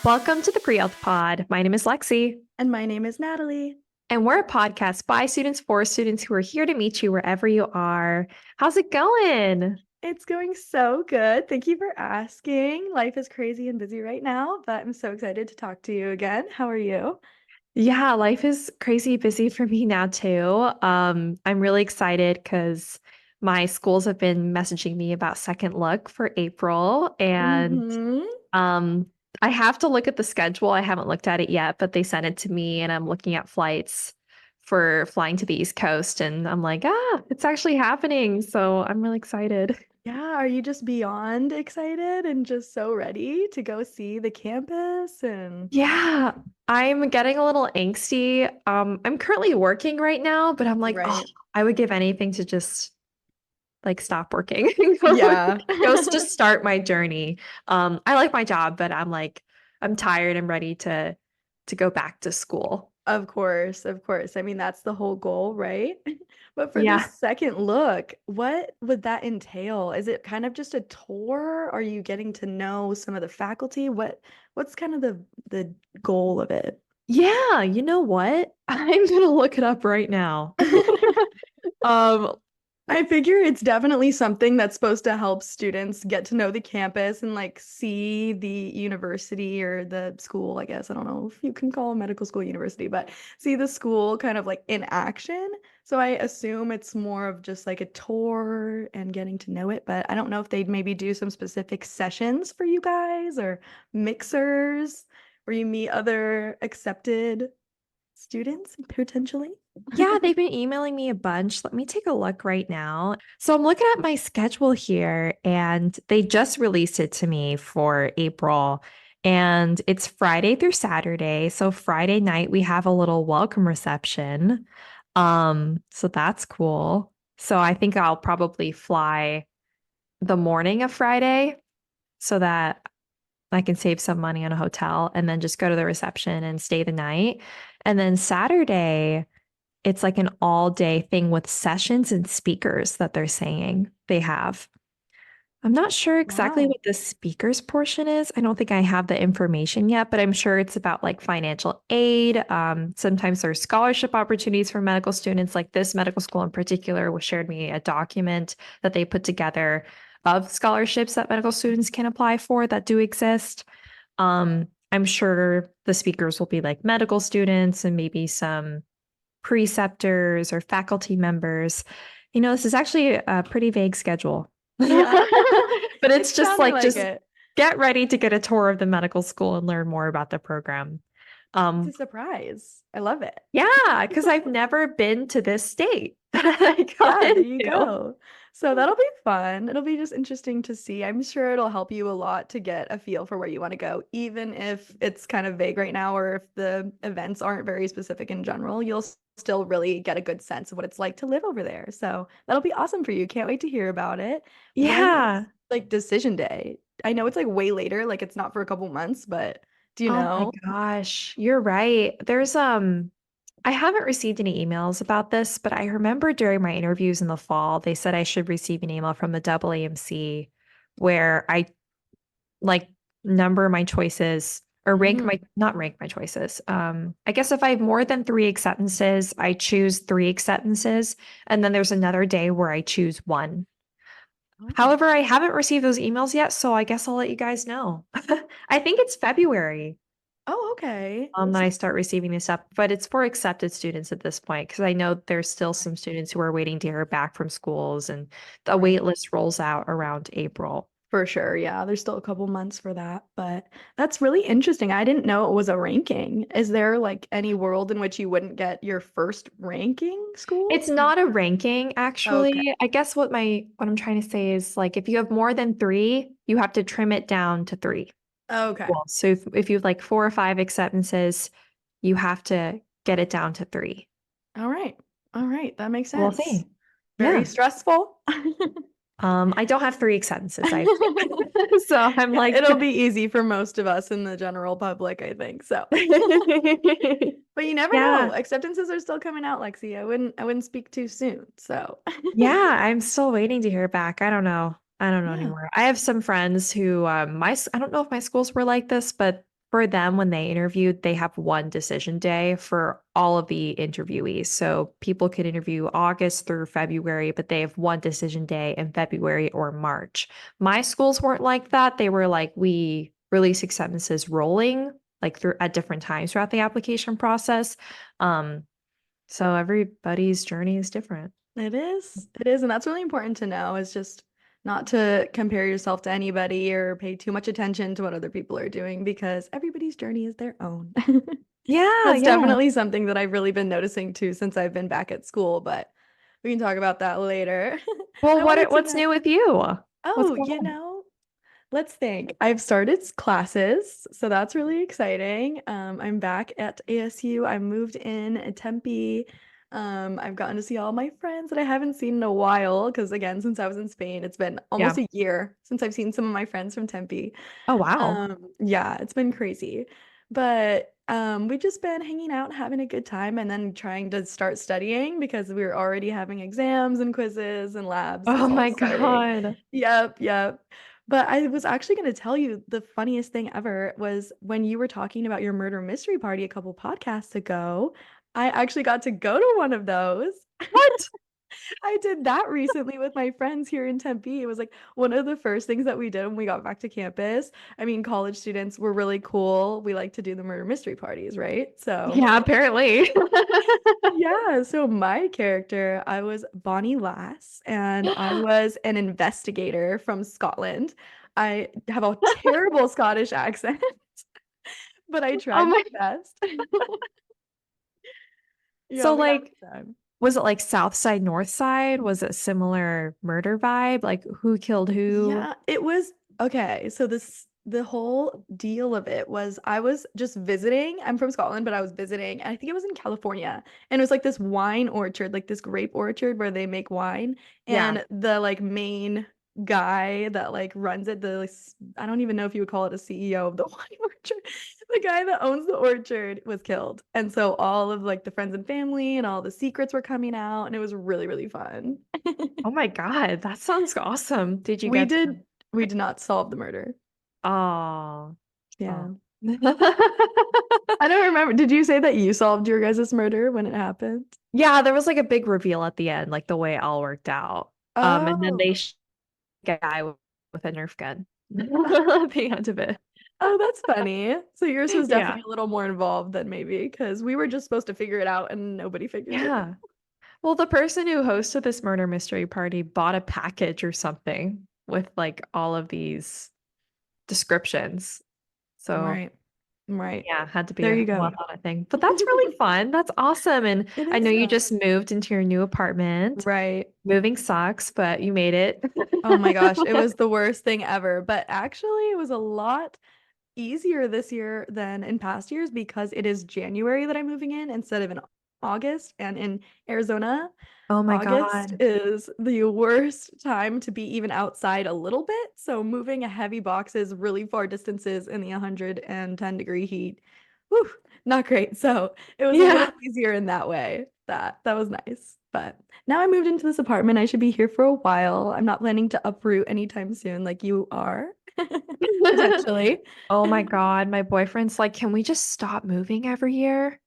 Welcome to the Pre-Health Pod. My name is Lexi, And my name is Natalie. and we're a podcast by students for students who are here to meet you wherever you are. How's it going? It's going so good. Thank you for asking. Life is crazy and busy right now, but I'm so excited to talk to you again. How are you? Yeah, life is crazy busy for me now too. I'm really excited because my schools have been messaging me about second look for April, and Mm-hmm. um, I have to look at the schedule. I haven't looked at it yet, but they sent it to me, and I'm looking at flights for flying to the East Coast, and I'm like, it's actually happening. So I'm really excited. Yeah, are you just beyond excited and just so ready to go see the campus and Yeah, I'm getting a little angsty. I'm currently working right now, but I'm like, oh, right? I would give anything to just like stop working and Yeah. go just start my journey. I like my job, but I'm like, I'm tired and ready to go back to school. Of course, of course. I mean, that's the whole goal, right? But for this Yeah. second look, what would that entail? Is it kind of just a tour? Are you getting to know some of the faculty? What's kind of the goal of it? Yeah, you know what? I'm gonna look it up right now. Um, I figure it's definitely something that's supposed to help students get to know the campus and like see the university or the school, I guess. I don't know if you can call a medical school university, but see the school kind of like in action. So I assume it's more of just like a tour and getting to know it, but I don't know if they'd maybe do some specific sessions for you guys or mixers where you meet other accepted students potentially. yeah, they've been emailing me a bunch. Let me take a look right now. So I'm looking at my schedule here, and they just released it to me for April. And it's Friday through Saturday. So Friday night we have a little welcome reception. So that's cool. So I think I'll probably fly the morning of Friday so that I can save some money on a hotel and then just go to the reception and stay the night. And then Saturday, it's like an all day thing with sessions and speakers that they're saying they have. I'm not sure exactly Wow. what the speakers portion is. I don't think I have the information yet, but I'm sure it's about like financial aid. Sometimes there's scholarship opportunities for medical students. Like this medical school in particular was shared me a document that they put together of scholarships that medical students can apply for that do exist. I'm sure the speakers will be like medical students and maybe some preceptors or faculty members. This is actually a pretty vague schedule. Yeah. But it's It's just sounding like, like just it. get ready to get a tour of the medical school and learn more about the program. It's a Um, surprise. I love it. yeah, because I've never been to this state that I got Yeah, there you into. go. So that'll be fun. It'll be just interesting to see. I'm sure it'll help you a lot to get a feel for where you want to go, even if it's kind of vague right now or if the events aren't very specific in general, you'll still really get a good sense of what it's like to live over there. So that'll be awesome for you. Can't wait to hear about it. When is Yeah. like decision day? I know it's like way later, like it's not for a couple months, but do you Oh my know? gosh, you're right. I haven't received any emails about this, but I remember during my interviews in the fall, they said I should receive an email from the AAMC where I like number my choices or not rank my choices. I guess if I have more than three acceptances, I choose three acceptances, and then there's another day where I choose one. Mm. However, I haven't received those emails yet, so I guess I'll let you guys know. I think it's February Oh, okay. that So I start receiving this up, but it's for accepted students at this point because I know there's still some students who are waiting to hear back from schools, and the right. wait list rolls out around April. For sure. Yeah, there's still a couple months for that, but that's really interesting. I didn't know it was a ranking. Is there like any world in which you wouldn't get your first ranking school? It's not a ranking, Okay. actually. I guess what I'm trying to say is like if you have more than three, you have to trim it down to three. Okay. Well, so if you have like four or five acceptances, you have to get it down to three. All right. All right. That makes We'll sense. see. Very Yeah. stressful. I don't have three acceptances. I have two. So I'm Yeah, like, it'll be easy for most of us in the general public, I think. So, but you never know. yeah. Acceptances are still coming out, Lexi. I wouldn't speak too soon. So, Yeah, I'm still waiting to hear back. I don't know. I don't know yeah. anymore. I have some friends who I don't know if my schools were like this, but for them, when they interviewed, they have one decision day for all of the interviewees. So people could interview August through February, but they have one decision day in February or March. My schools weren't like that. They were like, we release acceptances rolling, like through at different times throughout the application process. Um, so everybody's journey is different. It is. It is. And that's really important to know is just not to compare yourself to anybody or pay too much attention to what other people are doing because everybody's journey is their own. Yeah, That's yeah. definitely something that I've really been noticing too since I've been back at school, but we can talk about that later. Well, I wanted to what's know. new with you? What's Oh, going on? let's think. I've started classes, so that's really exciting. I'm back at ASU. I moved in at Tempe. I've gotten to see all my friends that I haven't seen in a while because again, since I was in Spain, it's been almost Yeah. a year since I've seen some of my friends from Tempe. Oh, wow. Yeah, it's been crazy. But we've just been hanging out, having a good time, and then trying to start studying because we were already having exams and quizzes and labs Oh all my starting. God. Yep, yep. But I was actually going to tell you the funniest thing ever was when you were talking about your murder mystery party a couple podcasts ago. I actually got to go to one of those. What? I did that recently with my friends here in Tempe. It was like one of the first things that we did when we got back to campus. I mean, college students were really cool. We like to do the murder mystery parties, right? So, Yeah, apparently. yeah. So, my character, I was Bonnie Lass, and I was an investigator from Scotland. I have a terrible Scottish accent, but I Oh tried my my. best. Yeah, So we had a like, good time. was it like South Side, North Side? Was it similar murder vibe? Like who killed who? Yeah, it was okay. So the whole deal of it was I was just visiting. I'm from Scotland, but I was visiting, and I think it was in California. And it was like this wine orchard, like this grape orchard where they make wine. Yeah. And the like main guy that like runs it, I don't even know if you would call it a CEO of the wine orchard. The guy that owns the orchard was killed. And so all of like the friends and family and all the secrets were coming out, and it was really, really fun. Oh my God, that sounds awesome. Did you We get to? did we did not solve the murder. Oh, oh. Yeah. I don't remember. Did you say that you solved your guys' murder when it happened? Yeah, there was like a big reveal at the end, like the way it all worked out. And then they Oh. guy with a Nerf gun at the end of it. Oh, that's funny. So yours was Yeah. definitely a little more involved than maybe because we were just supposed to figure it out and nobody figured it out. Yeah. Well, the person who hosted this murder mystery party bought a package or something with like all of these descriptions. So, Right. Right. yeah, had to be There a you go. well thought out thing. But that's really fun. That's awesome. And It I is know you fun. just moved into your new apartment. Right. Moving sucks, but you made it. Oh my gosh, it was the worst thing ever. But actually, it was a lot easier this year than in past years because it is January that I'm moving in instead of in August. And in Arizona, Oh my August God. is the worst time to be even outside a little bit. So moving a heavy boxes really far distances in the 110-degree heat, whew, not great. So it was a little Yeah. easier in that way. That was nice. But now I moved into this apartment. I should be here for a while. I'm not planning to uproot anytime soon, like you are, potentially. Oh my God. My boyfriend's like, can we just stop moving every year?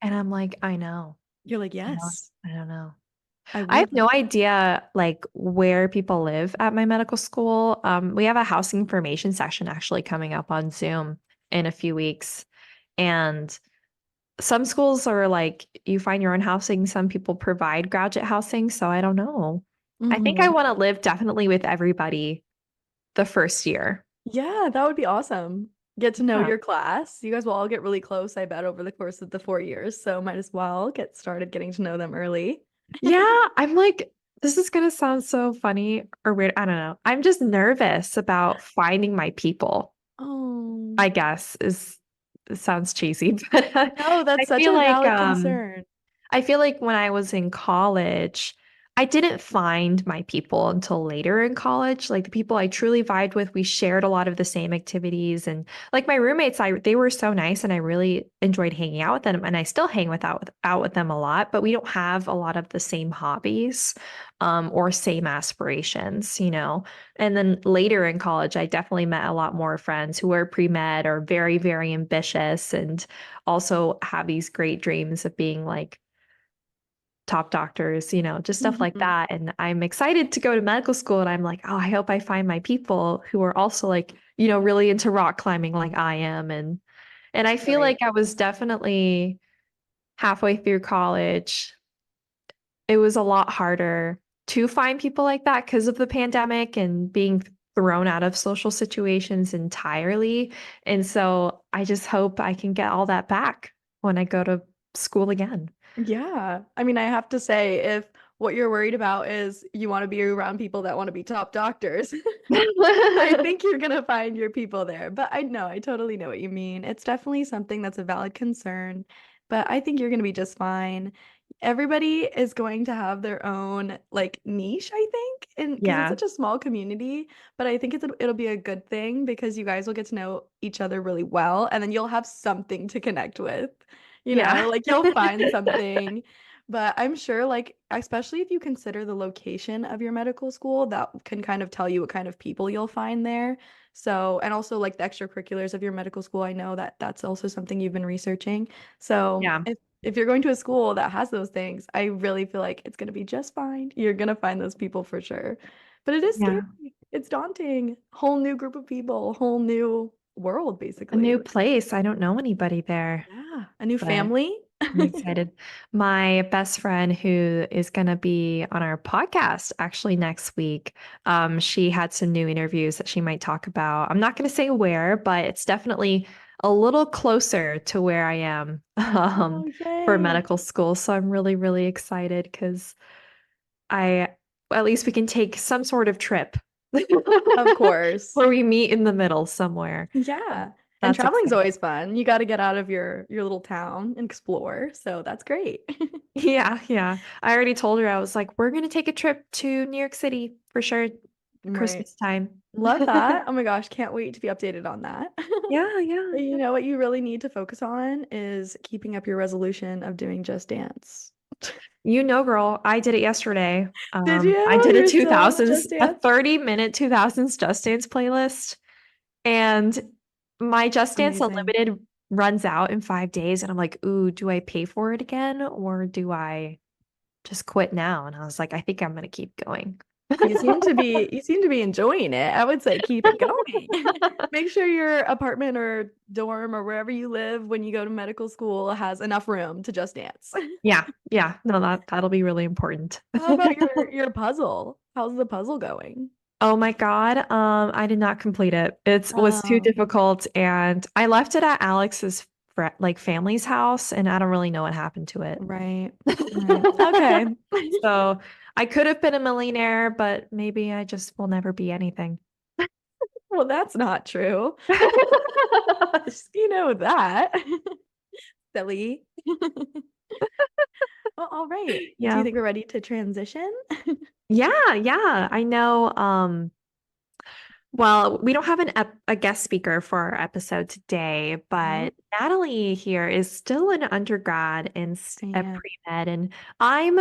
And I'm like, I know. You're like, I know. yes, I don't know. I I have would. no idea like where people live at my medical school. We have a housing information session actually coming up on Zoom in a few weeks. And some schools are like you find your own housing, some people provide graduate housing, so I don't know. I think I Mhm. want to live definitely with everybody the first year. Yeah, that would be awesome. Get to know Yeah. your class. You guys will all get really close, I bet, over the course of the 4 years. So might as well get started getting to know them early. Yeah, I'm like, this is gonna sound so funny or weird. I don't know. I'm just nervous about finding my people, Oh, I guess is it sounds cheesy, but no, I that's such feel a like valid concern. I feel like when I was in college, I didn't find my people until later in college. Like the people I truly vibed with, we shared a lot of the same activities. And like my roommates, they were so nice and I really enjoyed hanging out with them. And I still hang out with them a lot, but we don't have a lot of the same hobbies. or same aspirations, you know. And then later in college, I definitely met a lot more friends who were pre-med or very, very ambitious and also have these great dreams of being like top doctors, you know, just stuff like Mhm. that. And I'm excited to go to medical school. And I'm like, oh, I hope I find my people who are also like, you know, really into rock climbing like I am. And I feel like Right. I was definitely halfway through college. It was a lot harder to find people like that because of the pandemic and being thrown out of social situations entirely. And so I just hope I can get all that back when I go to school again. Yeah. I mean, I have to say, if what you're worried about is you want to be around people that want to be top doctors, I think you're gonna find your people there. But I know, I totally know what you mean. It's definitely something that's a valid concern, but I think you're gonna be just fine. Everybody is going to have their own like niche, I think, and because it's Yeah. such a small community, but I think it'll be a good thing because you guys will get to know each other really well, and then you'll have something to connect with. Yeah. Like you'll find something. But I'm sure, like, especially if you consider the location of your medical school, that can kind of tell you what kind of people you'll find there. So, and also like the extracurriculars of your medical school, I know that that's also something you've been researching. So, Yeah. if you're going to a school that has those things, I really feel like it's going to be just fine. You're going to find those people for sure. But it is scary. Yeah. It's daunting. Whole new group of people, whole new world, A basically. new place. I don't know anybody there, Yeah, a new but family. I'm excited. My best friend, who is going to be on our podcast actually next week, she had some new interviews that she might talk about. I'm not going to say where, but it's definitely a little closer to where I am Oh, for yay. medical school. So I'm really, really excited because I, at least we can take some sort of trip Of course. where we meet in the middle somewhere. Yeah. And That's traveling's exciting. always fun. You got to get out of your little town and explore. So that's great. Yeah, yeah. I already told her, I was like, we're gonna take a trip to New York City for sure, Right. Christmas time. Love that. Oh my gosh, can't wait to be updated on that. Yeah, yeah, But you yeah. know what you really need to focus on is keeping up your resolution of doing Just Dance. You know, girl, I did it yesterday. Did you? I did You're still on the Just a Dance? 30-minute 2000s Just Dance playlist, and my Just Dance Amazing. Unlimited runs out in 5 days, and I'm like, ooh, do I pay for it again or do I just quit now? And I was like, I think I'm gonna keep going. You seem to be enjoying it. I would say keep it going. Make sure your apartment or dorm or wherever you live when you go to medical school has enough room to just dance. Yeah, yeah. No, that'll be really important. How about your puzzle? How's the puzzle going? Oh my God. I did not complete it. It was too Oh, difficult and I left it at Alex's like family's house and I don't really know what happened to it. right. Right. Okay. So I could have been a millionaire, but maybe I just will never be anything. Well, that's not true. You know that. Silly. Well, all right. Do you Yeah. think we're ready to transition? Yeah, yeah. I know. Well, we don't have a guest speaker for our episode today, No, but Natalie here is still an undergrad in I a am. pre-med, and I'm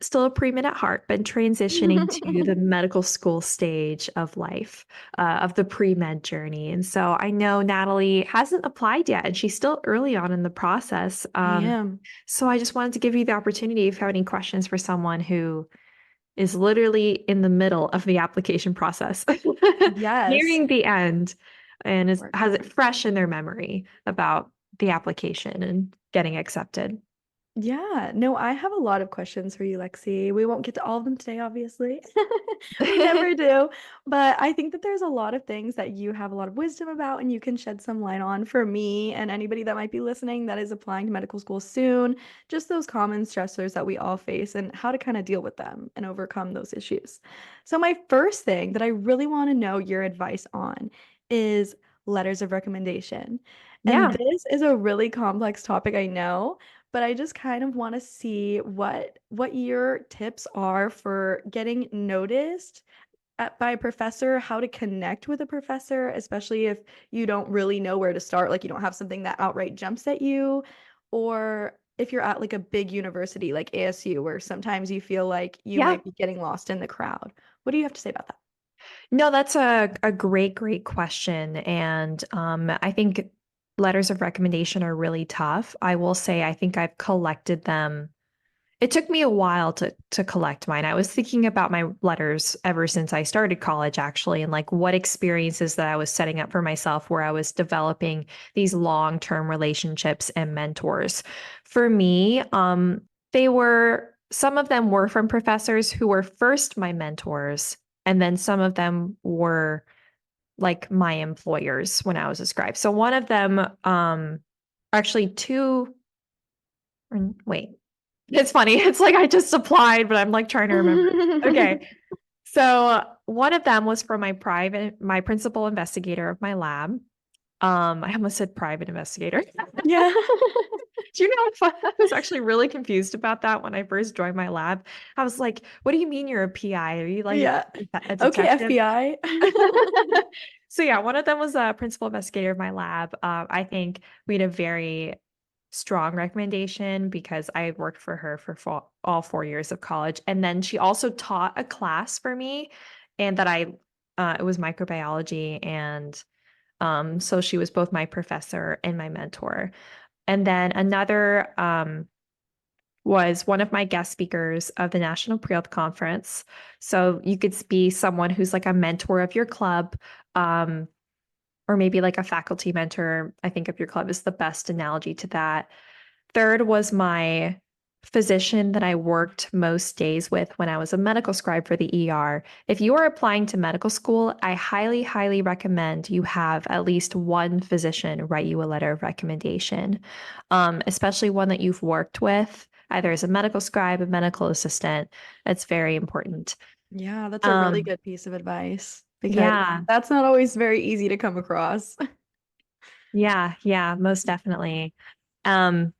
still a pre-med at heart, but transitioning to the medical school stage of life, of the pre-med journey. And so I know Natalie hasn't applied yet, and she's still early on in the process. I am. So I just wanted to give you the opportunity if you have any questions for someone who is literally in the middle of the application process, Yes. nearing the end, and Work. has it fresh in their memory about the application and getting accepted. Yeah, no, I have a lot of questions for you, Lexi. We won't get to all of them today, obviously. We never do. But I think that there's a lot of things that you have a lot of wisdom about and you can shed some light on for me and anybody that might be listening that is applying to medical school soon. Just those common stressors that we all face and how to kind of deal with them and overcome those issues. So, my first thing that I really want to know your advice on is letters of recommendation. And Yeah. this is a really complex topic, I know, but I just kind of want to see what your tips are for getting noticed by a professor, how to connect with a professor, especially if you don't really know where to start, like you don't have something that outright jumps at you, or if you're at like a big university like ASU, where sometimes you feel like you Yeah. might be getting lost in the crowd. What do you have to say about that? No, that's a great, great question. And I think letters of recommendation are really tough. I will say I think I've collected them. It took me a while to collect mine. I was thinking about my letters ever since I started college, actually, and like what experiences that I was setting up for myself where I was developing these long-term relationships and mentors. For me, they were some of them were from professors who were first my mentors, and then some of them were like my employers when I was a scribe. So one of them, actually two, wait. It's funny. It's like I just applied, but I'm like trying to remember. Okay. So one of them was from my principal investigator of my lab. I almost said private investigator. Yeah. Do you know if I was actually really confused about that when I first joined my lab? I was like, what do you mean you're a PI? Are you like Yeah. a Okay, detective? FBI. So yeah, one of them was a principal investigator of my lab. I think we had a very strong recommendation because I had worked for her for all 4 years of college, and then she also taught a class for me, and it was microbiology, and so she was both my professor and my mentor. And then another was one of my guest speakers of the National Pre-Health Conference. So you could be someone who's like a mentor of your club, um, or maybe like a faculty mentor. I think of your club is the best analogy to that. Third was my physician that I worked most days with when I was a medical scribe for the ER. If you are applying to medical school, I highly, highly recommend you have at least one physician write you a letter of recommendation, especially one that you've worked with, either as a medical scribe, a medical assistant. That's very important. Yeah, that's a really Um, good piece of advice because yeah, that's not always very easy to come across. yeah, most definitely. Um,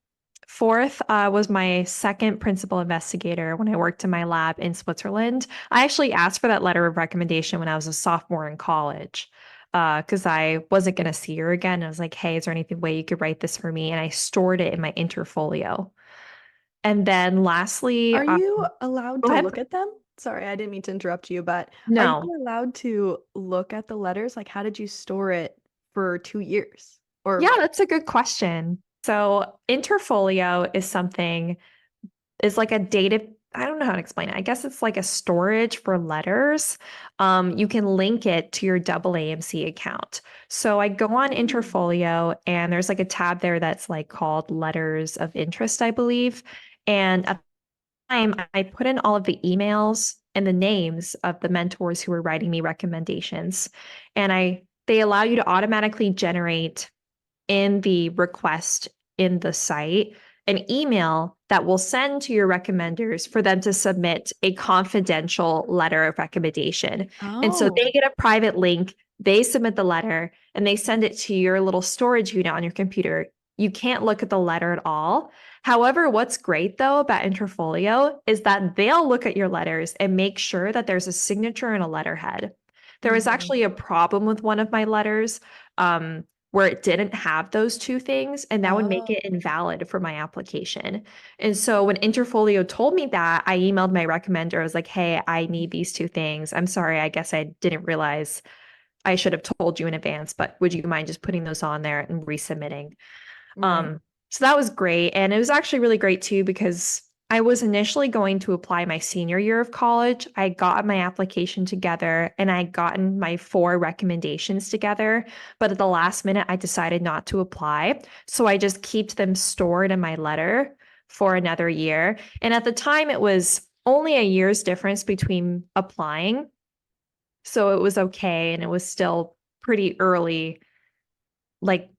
Fourth was my second principal investigator when I worked in my lab in Switzerland. I actually asked for that letter of recommendation when I was a sophomore in college because I wasn't going to see her again. I was like, hey, is there any way you could write this for me? And I stored it in my interfolio. And then lastly, Are you allowed go to ahead. look at them? Sorry, I didn't mean to interrupt you, but are you No. allowed to look at the letters? Like, how did you store it for 2 years? Yeah, Or, that's a good question. So interfolio is like a data. I don't know how to explain it. I guess it's like a storage for letters. You can link it to your AAMC account. So I go on Hmm. Interfolio and there's like a tab there that's like called letters of interest, I believe. And at the time, I put in all of the emails and the names of the mentors who were writing me recommendations. And they allow you to automatically generate in the request in the site an email that will send to your recommenders for them to submit a confidential letter of recommendation. And so oh, they get a private link, they submit the letter, and they send it to your little storage unit on your computer. You can't look at the letter at all. However, what's great though about Interfolio is that they'll look at your letters and make sure that there's a signature and a letterhead. There was mhm. actually a problem with one of my letters. Where it didn't have those two things, and that would make Oh, it invalid for my application. And so when Interfolio told me that, I emailed my recommender. I was like, hey, I need these two things. I'm sorry, I guess I didn't realize I should have told you in advance, but would you mind just putting those on there and resubmitting? right. So that was great. And it was actually really great too because I was initially going to apply my senior year of college. I got my application together and I gotten my 4 recommendations together. But at the last minute, I decided not to apply. So I just kept them stored in my letter for another year. And at the time, it was only a year's difference between applying. So it was okay. And it was still pretty early, like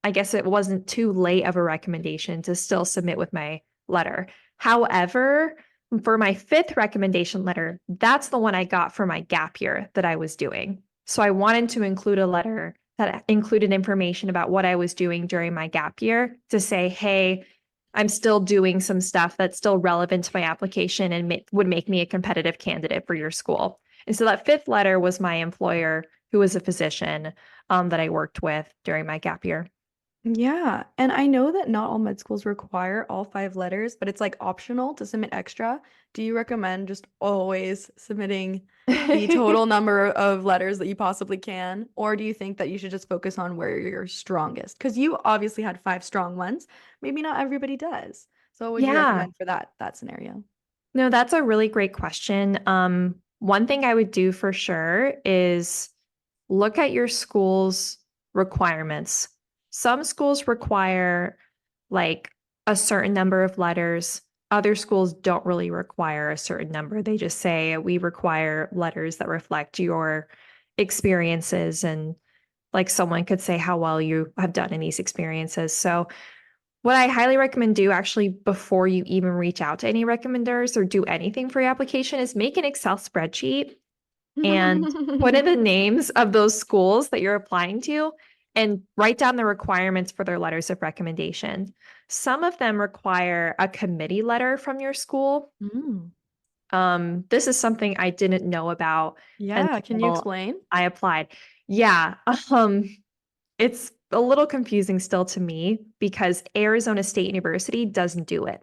I guess it wasn't too late of a recommendation to still submit with my letter. However, for my fifth recommendation letter, that's the one I got for my gap year that I was doing. So I wanted to include a letter that included information about what I was doing during my gap year to say, hey, I'm still doing some stuff that's still relevant to my application and would make me a competitive candidate for your school. And so that fifth letter was my employer, who was a physician that I worked with during my gap year. Yeah, and I know that not all med schools require all 5 letters, but it's like optional to submit extra. Do you recommend just always submitting the total number of letters that you possibly can, or do you think that you should just focus on where you're strongest? Because you obviously had 5 strong ones. Maybe not everybody does. So what would you Yeah. recommend for that scenario? No, that's a really great question. One thing I would do for sure is look at your school's requirements. Some schools require like a certain number of letters. Other schools don't really require a certain number. They just say we require letters that reflect your experiences, and like someone could say how well you have done in these experiences. So what I highly recommend do actually before you even reach out to any recommenders or do anything for your application is make an Excel spreadsheet and put in the names of those schools that you're applying to and write down the requirements for their letters of recommendation. Some of them require a committee letter from your school. Mm. This is something I didn't know about Yeah, can you until explain? I applied. Yeah, it's a little confusing still to me because Arizona State University doesn't do it.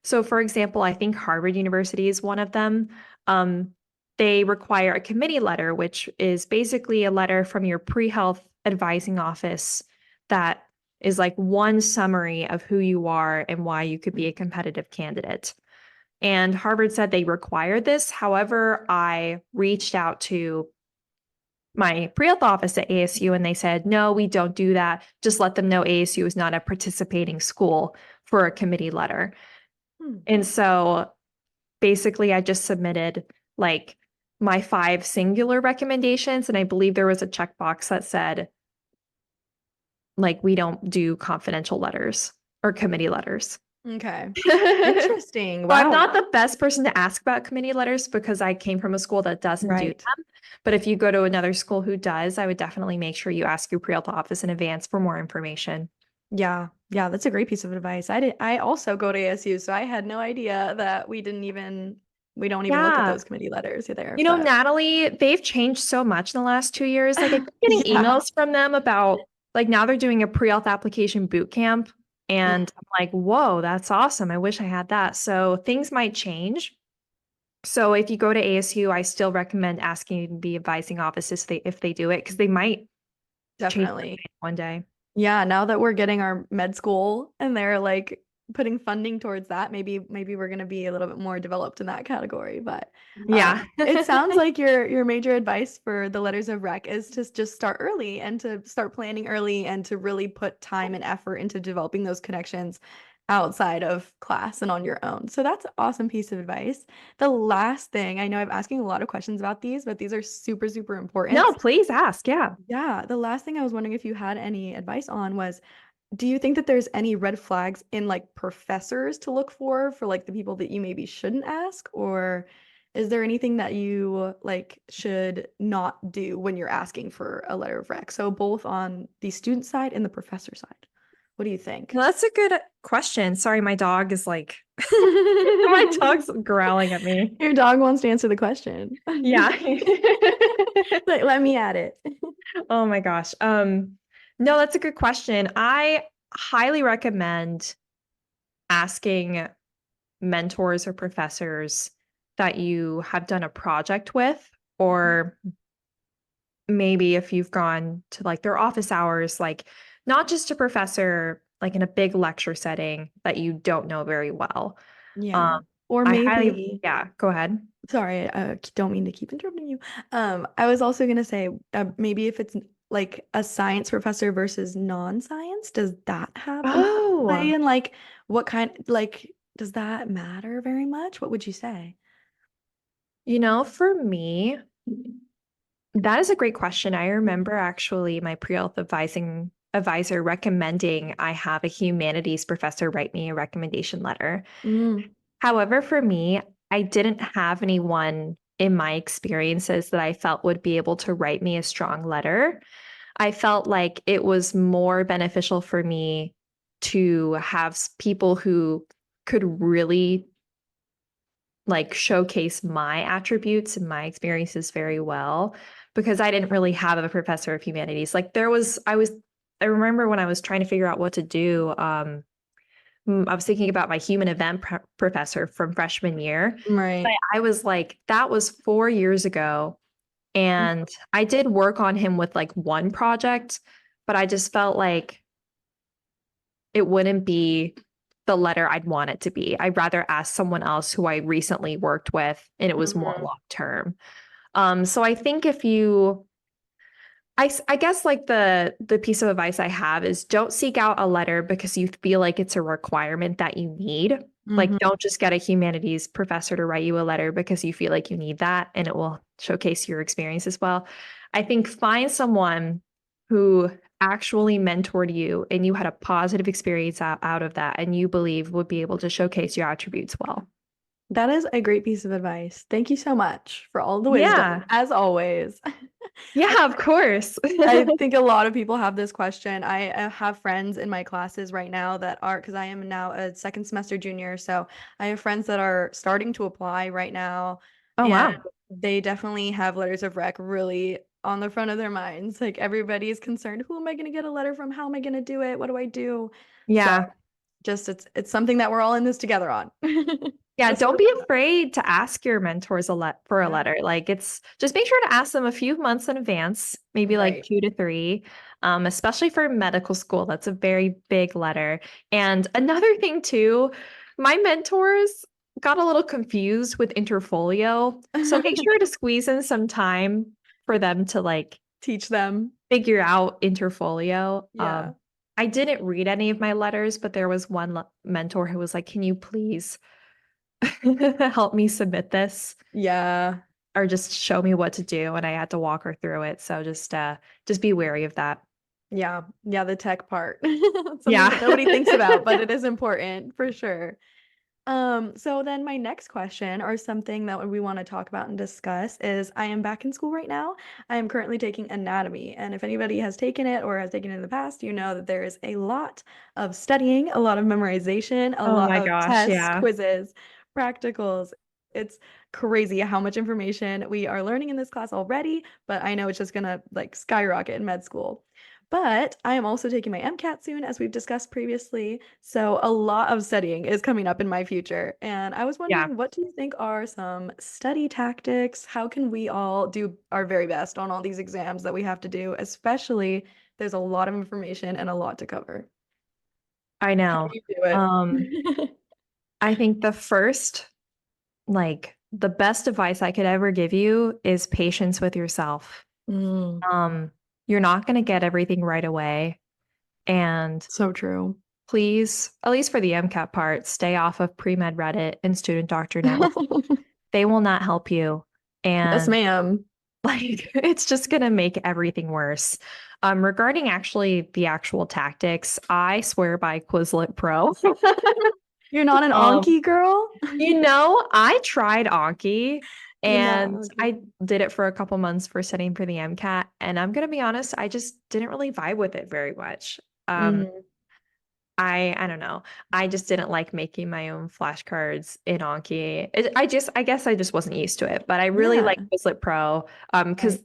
So, for example, I think Harvard University is one of them. Um, they require a committee letter, which is basically a letter from your pre-health advising office that is like one summary of who you are and why you could be a competitive candidate. And Harvard said they required this. However, I reached out to my pre-health office at ASU and they said, no, we don't do that. Just let them know ASU is not a participating school for a committee letter. Hmm. And so basically, I just submitted like my 5 singular recommendations. And I believe there was a checkbox that said, like, we don't do confidential letters or committee letters. Okay. So Interesting. I'm Wow. not the best person to ask about committee letters because I came from a school that doesn't do Right. them. But if you go to another school who does, I would definitely make sure you ask your pre-health office in advance for more information. Yeah. Yeah, that's a great piece of advice. I also go to ASU, so I had no idea that we don't even look at Yeah. those committee letters there, You know, but Natalie, they've changed so much in the last 2 years. Like I keep getting yeah. emails from them about like now they're doing a pre-health application boot camp. Mm, And I'm like, whoa, that's awesome. I wish I had that. So things might change. So if you go to ASU, I still recommend asking the advising offices if they do it because they might change their definitely. mind one day. Yeah, now that we're getting our med school and they're like putting funding towards that, maybe we're gonna be a little bit more developed in that category. But Yeah. it sounds like your major advice for the letters of rec is to just start early and to start planning early and to really put time and effort into developing those connections outside of class and on your own. So that's an awesome piece of advice. The last thing, I know I'm asking a lot of questions about these, but these are super, super important. No, please ask. Yeah. Yeah, the last thing I was wondering if you had any advice on was, do you think that there's any red flags in like professors to look for like the people that you maybe shouldn't ask? Or is there anything that you like should not do when you're asking for a letter of rec? So both on the student side and the professor side. What do you think? Well, that's a good question. Sorry, my dog is like, my dog's growling at me. Your dog wants to answer the question. Yeah. Let me at it. Oh my gosh. No, that's a good question. I highly recommend asking mentors or professors that you have done a project with, or maybe if you've gone to like their office hours, like not just a professor like in a big lecture setting that you don't know very well. Um, Yeah. Or I highly, maybe yeah, go ahead. sorry, don't mean to keep interrupting you. I was also gonna say, maybe if it's like a science professor versus non-science, does that have any play Oh, in like what kind, like, does that matter very much? What would you say? for me, that is a great question. I remember actually my pre-health advising advisor recommending I have a humanities professor write me a recommendation letter. Mm, However, for me, I didn't have anyone in my experiences that I felt would be able to write me a strong letter. I felt like it was more beneficial for me to have people who could really like showcase my attributes and my experiences very well because I didn't really have a professor of humanities. Like I was I remember when I was trying to figure out what to do, I was thinking about my human event professor from freshman year. But Right. I was like, that was 4 years ago. And I did work on him with like one project, but I just felt like it wouldn't be the letter I'd want it to be. I'd rather ask someone else who I recently worked with and it was more Mhm. long term. So I think if you I guess like the piece of advice I have is don't seek out a letter because you feel like it's a requirement that you need. Like Mhm. don't just get a humanities professor to write you a letter because you feel like you need that and it will showcase your experience as well. I think find someone who actually mentored you and you had a positive experience out of that and you believe would be able to showcase your attributes well. That is a great piece of advice. Thank you so much for all the wisdom, Yeah. as always. I Yeah, of course. I think a lot of people have this question. I have friends in my classes right now that are, because I am now a second semester junior, so I have friends that are starting to apply right now, Oh, and wow. they definitely have letters of rec really on the front of their minds. Like everybody's concerned, who am I going to get a letter from? How am I going to do it? What do I do? So Yeah. just it's something that we're all in this together on. Yeah, Just don't be afraid to ask your mentors for a yeah, letter. Like it's just make sure to ask them a few months in advance, maybe like right. 2 to 3, especially for medical school. That's a very big letter. And another thing too, my mentors got a little confused with interfolio. So make sure to squeeze in some time for them to like Teach them. figure out interfolio. Yeah. I didn't read any of my letters, but there was one mentor who was like, "Can you please help me submit this Yeah. or just show me what to do?" And I had to walk her through it. So just be wary of that. Yeah, yeah, the tech part. Something that Yeah. nobody thinks about, but it is important for sure. So then my next question or something that we want to talk about and discuss is I am back in school right now. I am currently taking anatomy, and if anybody has taken it or has taken it in the past, you know that there is a lot of studying, a lot of memorization, a Oh lot my of gosh, tests, yeah. quizzes, practicals. It's crazy how much information we are learning in this class already, but I know it's just gonna like skyrocket in med school. But I am also taking my MCAT soon, as we've discussed previously. So a lot of studying is coming up in my future. And I was Yeah. wondering, what do you think are some study tactics? How can we all do our very best on all these exams that we have to do? Especially, there's a lot of information and a lot to cover. I How do know. you do Um, it? I think the best advice I could ever give you is patience with yourself. Mm, Um, you're not going to get everything right away. And so true. please, at least for the MCAT part, stay off of pre-med Reddit and Student Doctor Network. They will not help you. Yes, And ma'am. like it's just gonna make everything worse. Regarding actually the actual tactics, I swear by Quizlet Pro. You're not an Um, Anki girl? I tried Anki You're not and Anki. I did it for a couple months for studying for the MCAT, and I'm gonna be honest, I just didn't really vibe with it very much. Um, Hmm. I don't know. I just didn't like making my own flashcards in Anki. I guess I just wasn't used to it, but I really like Yeah. Quizlet Pro Right. because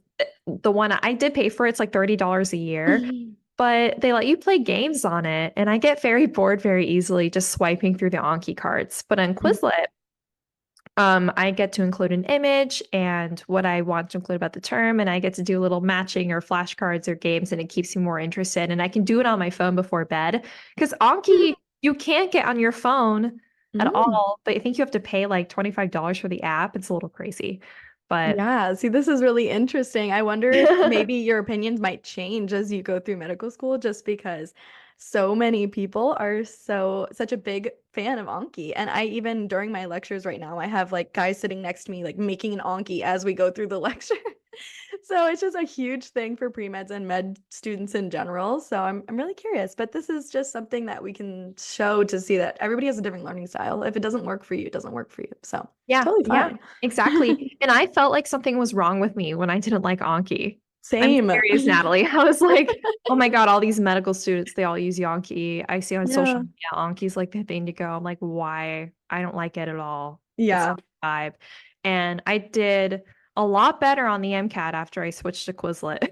the one I did pay for, it's like $30 a year, but they let you play games on it, and I get very bored very easily just swiping through the Anki cards. But on Quizlet, I get to include an image and what I want to include about the term, and I get to do a little matching or flashcards or games, and it keeps me more interested. And I can do it on my phone before bed because Anki you can't get on your phone at Mm. all, but I think you have to pay like $25 for the app. It's a little crazy, but Yeah, see, this is really interesting. I wonder if maybe your opinions might change as you go through medical school, just because so many people are such a big fan of Anki. And I even during my lectures right now, I have like guys sitting next to me, like making an Anki as we go through the lecture. So it's just a huge thing for pre-meds and med students in general. So I'm really curious, but this is just something that we can show to see that everybody has a different learning style. If it doesn't work for you, it doesn't work for you. So yeah, totally yeah, fine. exactly. And I felt like something was wrong with me when I didn't like Anki. I'm Same. serious, Natalie. I was like, oh my God, all these medical students, they all use Yonki. I see on social Yeah. media, Anki's like the thing to go. I'm like, why? I don't like it at all. It's Yeah. not my vibe. And I did a lot better on the MCAT after I switched to Quizlet.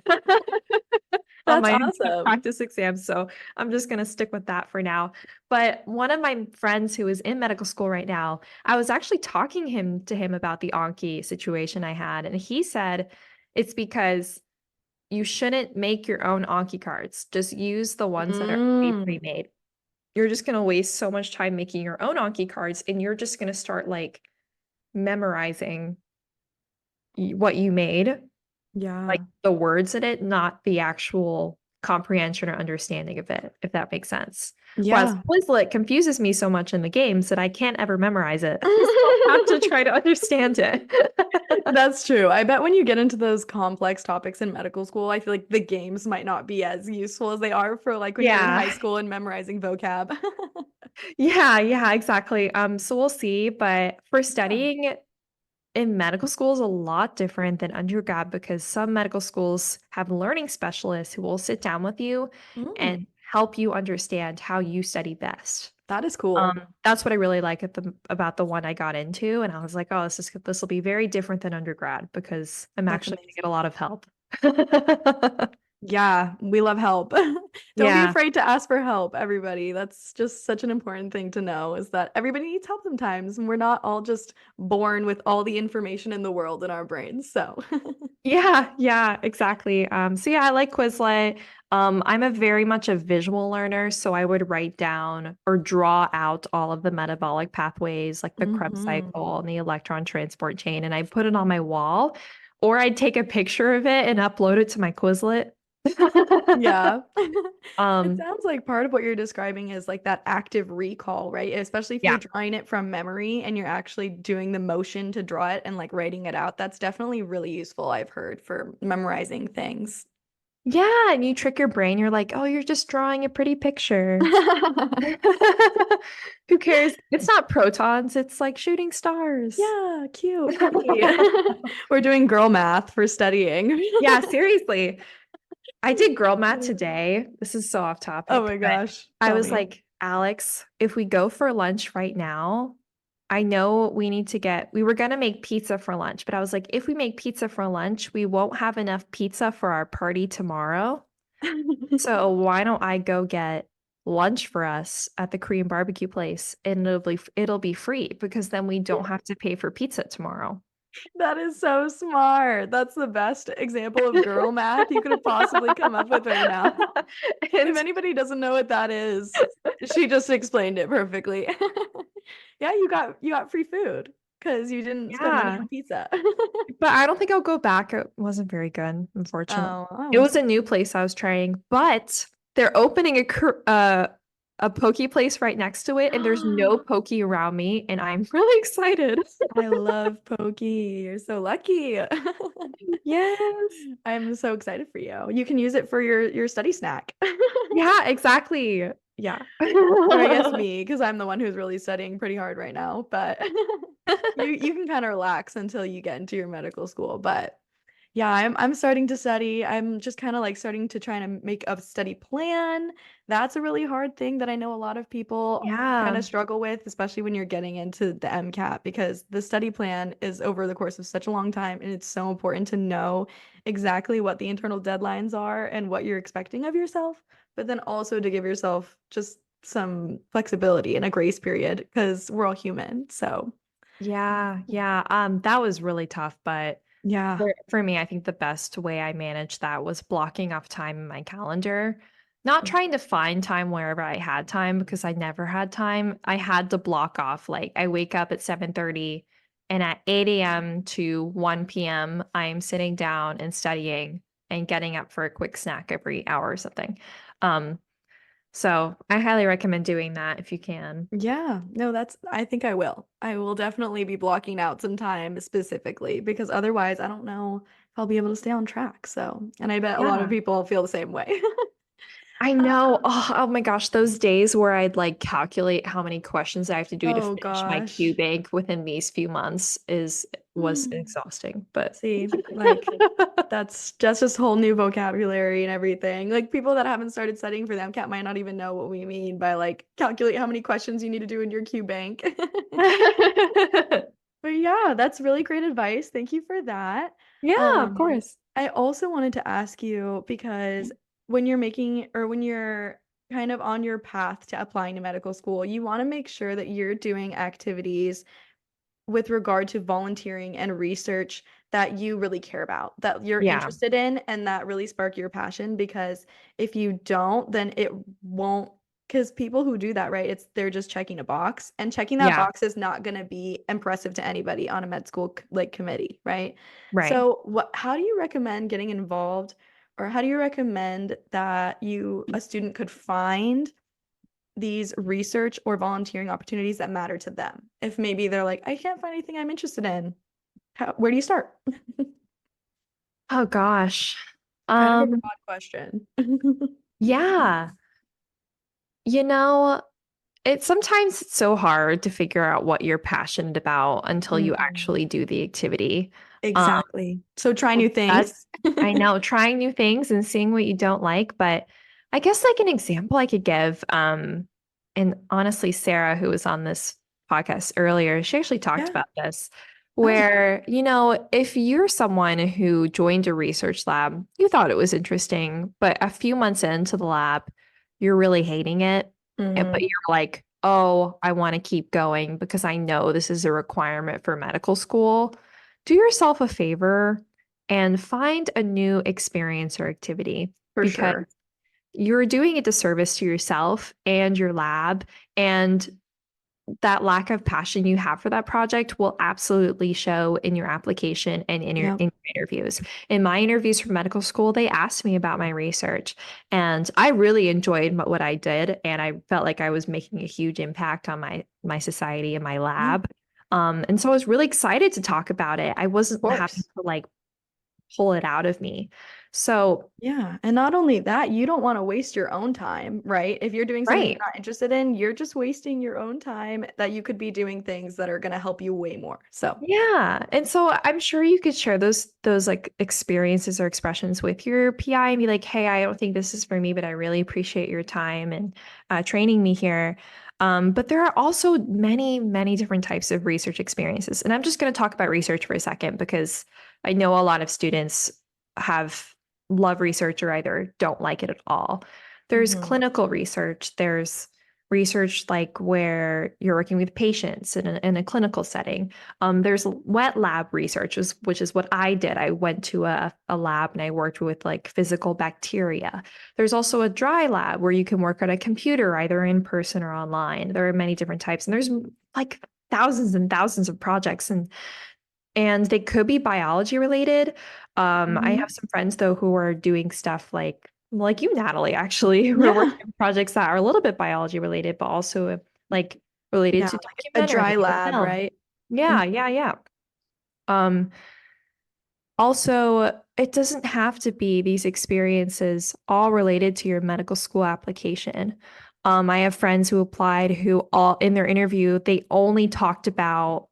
on That's my awesome. practice exams. So I'm just going to stick with that for now. But one of my friends who is in medical school right now, I was actually talking to him about the Anki situation I had. And he said it's because you shouldn't make your own Anki cards. Just use the ones that are already Mm, pre-made. You're just going to waste so much time making your own Anki cards and you're just going to start like memorizing what you made, like yeah. the words in it, not the actual comprehension or understanding of it, if that makes sense. Whereas Yeah. Quizlet confuses me so much in the games that I can't ever memorize it. So I have to try to understand it. That's true. I bet when you get into those complex topics in medical school, I feel like the games might not be as useful as they are for like when you're in Yeah. high school and memorizing vocab. Yeah, exactly. So we'll see. But for Yeah. studying in medical school is a lot different than undergrad because some medical schools have learning specialists who will sit down with you Mm, and help you understand how you study best. that is cool. That's what I really like about the one I got into, and I was like, oh, this will be very different than undergrad because I'm That's actually gonna get a amazing. lot of help. Yeah, we love help. Don't be Yeah. afraid to ask for help, everybody. That's just such an important thing to know is that everybody needs help sometimes, and we're not all just born with all the information in the world in our brains. So, Yeah, exactly. So yeah, I like Quizlet. I'm a very much a visual learner, so I would write down or draw out all of the metabolic pathways, like the Krebs hmm. cycle and the electron transport chain, and I put it on my wall, or I'd take a picture of it and upload it to my Quizlet. Yeah. It Um, sounds like part of what you're describing is like that active recall, right? Especially if you're yeah. drawing it from memory and you're actually doing the motion to draw it and like writing it out. That's definitely really useful, I've heard, for memorizing things. Yeah, and you trick your brain. You're like, oh, you're just drawing a pretty picture. Who cares? It's not protons, it's like shooting stars. Yeah, cute, funny. We're doing girl math for studying. Yeah, seriously. I did girl math today. This is so off Oh topic, my but gosh, I tell was me. like, Alex, if we go for lunch right now, I know we were going to make pizza for lunch, but I was like, if we make pizza for lunch, we won't have enough pizza for our party tomorrow. So why don't I go get lunch for us at the Korean barbecue place and it'll be free because then we don't have to pay for pizza tomorrow. That is so smart. That's the best example of girl math you could have possibly come up with right now. If And anybody doesn't know what that is, she just explained it perfectly. Yeah, you got free food because you didn't spend money yeah, on pizza. but I don't think I'll go back. It wasn't very good, unfortunately. Oh, It oh. was a new place I was trying, but they're opening a poke place right next to it, and there's no poke around me, and I'm really excited. I love pokey. You're so lucky. Yes. I'm so excited for you. You can use it for your study snack. Yeah, exactly. Yeah. Or I guess me, because I'm the one who's really studying pretty hard right now. But you can kind of relax until you get into your medical school. But yeah, I'm starting to study. I'm just kind of like starting to try to make a study plan. That's a really hard thing that I know a lot of people kind Yeah. of struggle with, especially when you're getting into the MCAT, because the study plan is over the course of such a long time, and it's so important to know exactly what the internal deadlines are and what you're expecting of yourself, but then also to give yourself just some flexibility and a grace period because we're all human. So, Yeah. That was really tough, but yeah. for me, I think the best way I managed that was blocking off time in my calendar. Not trying to find time wherever I had time because I never had time. I had to block off like I wake up at 7:30 and at 8 a.m. to 1 p.m. I'm sitting down and studying and getting up for a quick snack every hour or something. Um, so I highly recommend doing that if you can. Yeah, no, I think I will. I will definitely be blocking out some time specifically because otherwise I don't know if I'll be able to stay on track. So, and I bet a lot of Yeah. people feel the same way. I know. Oh my gosh, those days where I'd like calculate how many questions I have to do to Oh finish my Q gosh. bank within these few months is was exhausting, but See, like that's just whole new vocabulary and everything. Like people that haven't started studying for the MCAT might not even know what we mean by like calculate how many questions you need to do in your Q bank. But yeah, that's really great advice. Thank you for that. Yeah, of Um, course. I also wanted to ask you because when you're making or when you're kind of on your path to applying to medical school, you want to make sure that you're doing activities with regard to volunteering and research that you really care about, that you're Yeah. interested in, and that really spark your passion. Because if you don't, then it won't. Because people who do that, right, they're just checking a box, and checking that Yeah. box is not going to be impressive to anybody on a med school like committee, right? Right. So, how do you recommend getting involved, or how do you recommend that a student could find these research or volunteering opportunities that matter to them? If maybe they're like, I can't find anything I'm interested in. Where do you start? Oh gosh. Kind of a Um, broad question. yeah. You know, sometimes it's so hard to figure out what you're passionate about until you Mhm. actually do the activity. Um, Exactly. So try new things. that's, I know, trying new things and seeing what you don't like, but I guess like an example I could give, and honestly, Sarah, who was on this podcast earlier, she actually talked Yeah. about this, Oh. where, if you're someone who joined a research lab, you thought it was interesting, but a few months into the lab, you're really hating it, but Hmm. you're like, oh, I want to keep going because I know this is a requirement for medical school. Do yourself a favor and find a new experience or activity For because sure. you're doing a disservice to yourself and your lab. And that lack of passion you have for that project will absolutely show in your application and Yep. in your interviews. In my interviews for medical school, they asked me about my research, and I really enjoyed what I did, and I felt like I was making a huge impact on my society and my Yeah. lab. And so I was really excited to talk about it. I Of wasn't having course. to like pull it out of me. So, Yeah. And not only that, you don't want to waste your own time, right? If you're doing something you're right. not interested in, you're just wasting your own time that you could be doing things that are going to help you way more. So, Yeah. And so I'm sure you could share those like experiences or expressions with your PI and be like, "Hey, I don't think this is for me, but I really appreciate your time and training me here." But there are also many, many different types of research experiences. And I'm just going to talk about research for a second because I know a lot of students have love research or either don't like it at all. There's mhm. clinical research, there's research like where you're working with patients in a clinical setting. There's wet lab research, which is what I did. I went to a lab and I worked with like physical bacteria. There's also a dry lab where you can work on a computer, either in person or online. There are many different types, and there's like thousands and thousands of projects, and they could be biology related. I Mhm. have some friends though who are doing stuff like you, Natalie, actually, who are Yeah. working on projects that are a little bit biology related, but also like related Yeah, to like a dry documentary or lab, film. right? Yeah, Mhm. yeah, yeah. Um, Also, it doesn't have to be these experiences all related to your medical school application. I have friends who applied who all in their interview, they only talked about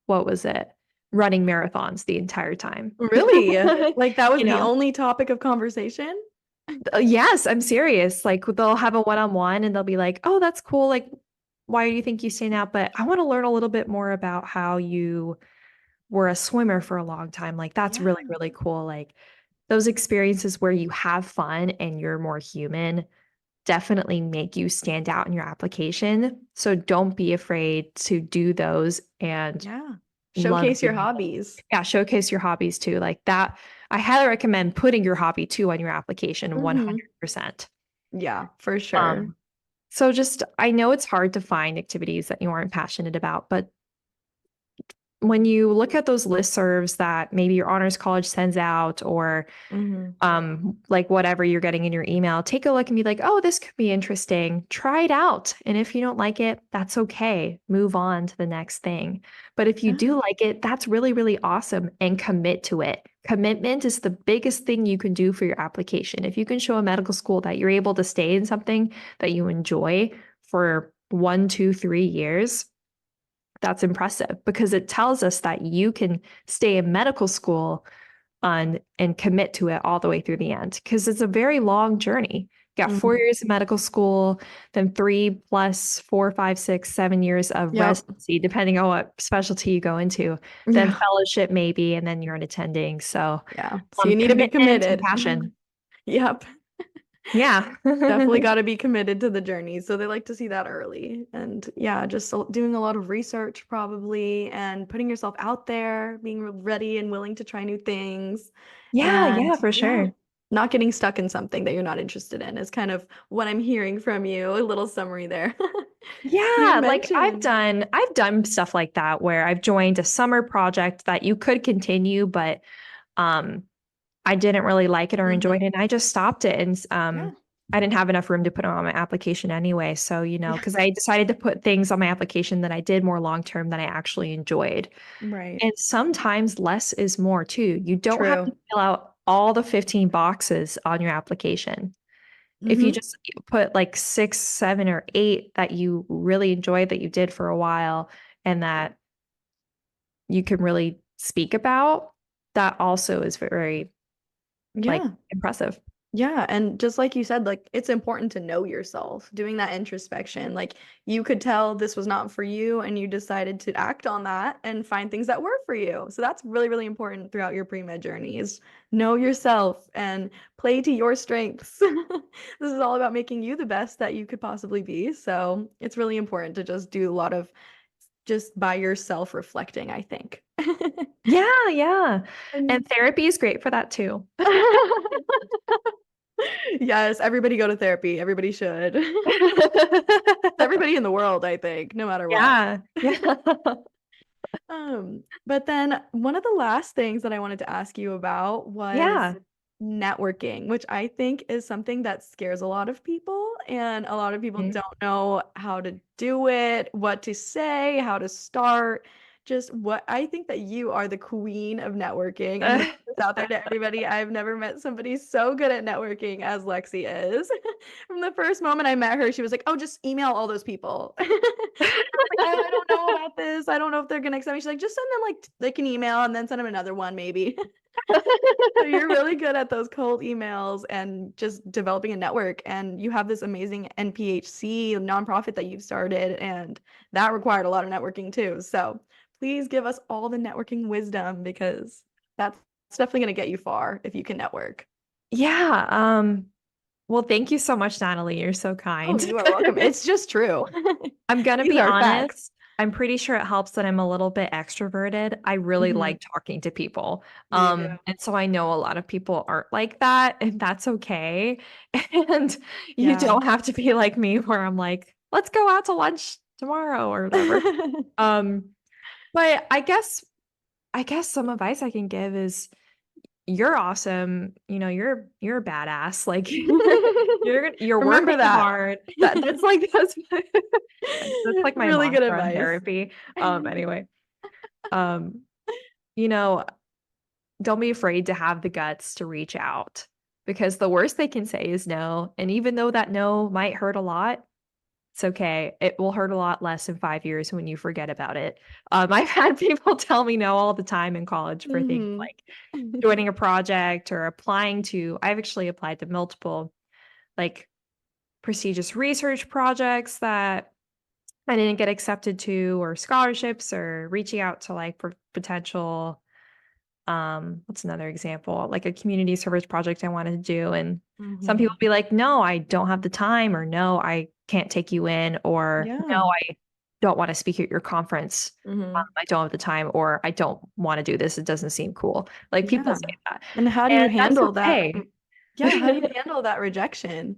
what was it? Running marathons the entire time. Really? Like that was You the know? only topic of conversation? Yes, I'm serious. Like they'll have a one-on-one and they'll be like, "Oh, that's cool. Like, why do you think you stand out? But I want to learn a little bit more about how you were a swimmer for a long time. Like, that's Yeah. really, really cool." Like those experiences where you have fun and you're more human definitely make you stand out in your application. So don't be afraid to do those and Yeah. love Showcase your doing them. hobbies. Yeah, showcase your hobbies too. Like that, I highly recommend putting your hobby too on your application Hmm. 100%. Yeah, for sure. Um, so just, I know it's hard to find activities that you aren't passionate about, but when you look at those listservs that maybe your honors college sends out or Hmm. like whatever you're getting in your email, take a look and be like, oh, this could be interesting. Try it out. And if you don't like it, that's okay. Move on to the next thing. But if you Yeah. do like it, that's really, really awesome and commit to it. Commitment is the biggest thing you can do for your application. If you can show a medical school that you're able to stay in something that you enjoy for 1, 2, 3 years, that's impressive because it tells us that you can stay in medical school on and commit to it all the way through the end because it's a very long journey. You got Mhm. 4 years of medical school, then 3 plus 4, 5, 6, 7 years of Yep. residency, depending on what specialty you go into, then Yeah. fellowship maybe, and then you're an attending. So Yeah. So you need to be commitment and committed. passion. Yep. Yeah. Definitely got to be committed to the journey. So they like to see that early. And yeah, just doing a lot of research probably and putting yourself out there, being ready and willing to try new things. Yeah, And yeah, for yeah, sure. not getting stuck in something that you're not interested in is kind of what I'm hearing from you. A little summary there. You Yeah, like mentioned. I've done stuff like that where I've joined a summer project that you could continue, but um I didn't really like it or enjoy Hmm. it, and I just stopped it. And Yeah. I didn't have enough room to put it on my application anyway. So, because I decided to put things on my application that I did more long term that I actually enjoyed. Right. And sometimes less is more too. You don't have to True. fill out all the 15 boxes on your application. If you Hmm. just put like six, seven, or eight that you really enjoyed that you did for a while and that you can really speak about, that also is very like Yeah. impressive. Yeah, and just like you said, like it's important to know yourself, doing that introspection. Like you could tell this was not for you and you decided to act on that and find things that were for you. So that's really, really important throughout your pre-med journey is know yourself and play to your strengths. This is all about making you the best that you could possibly be. So it's really important to just do a lot of just by yourself reflecting, I think. Yeah, yeah. And And therapy is great for that too. yes, everybody go to therapy. Everybody should. Everybody in the world, I think, no matter what. Yeah. Yeah. But then one of the last things that I wanted to ask you about was Yeah. networking, which I think is something that scares a lot of people, and a lot of people Mhm. don't know how to do it, what to say, how to start. Just what I think that you are the queen of networking. I'm gonna put this out there to everybody. I've never met somebody so good at networking as Lexi is. From the first moment I met her, she was like, "Oh, just email all those people." Like, I don't know about this. I don't know if they're gonna accept me. She's like, just send them like an email and then send them another one, maybe. So you're really good at those cold emails and just developing a network. And you have this amazing NPHC nonprofit that you've started, and that required a lot of networking too. So please give us all the networking wisdom because that's definitely gonna get you far if you can network. Yeah. Well, thank you so much, Natalie. You're so Oh, kind. you are welcome. It's just true. I'm gonna These be are facts. honest. I'm pretty sure it helps that I'm a little bit extroverted. I really Hmm. like talking to people. Me too. And so I know a lot of people aren't like that, and that's okay. And you Yeah. don't have to be like me where I'm like, let's go out to lunch tomorrow or whatever. Um, but I guess some advice I can give is you're awesome. You're a badass. Like you're Remember working that. hard. That's like my Really good mantra in advice. therapy. Anyway, um, you know, don't be afraid to have the guts to reach out because the worst they can say is no. And even though that no might hurt a lot, it's okay. It will hurt a lot less in 5 years when you forget about it. I've had people tell me no all the time in college for things Hmm. like joining a project or I've actually applied to multiple like prestigious research projects that I didn't get accepted to, or scholarships, or reaching out to like potential, what's another example? Like a community service project I wanted to do. And some people Hmm. be like, no, I don't have the time, or no, I can't take you in, or no, Yeah. I don't want to speak at your conference. Hmm. I don't have the time, or I don't want to do this. It doesn't seem cool. Like people Yeah. say that. And how do And you that's handle that? okay. Yeah, how do you handle that rejection?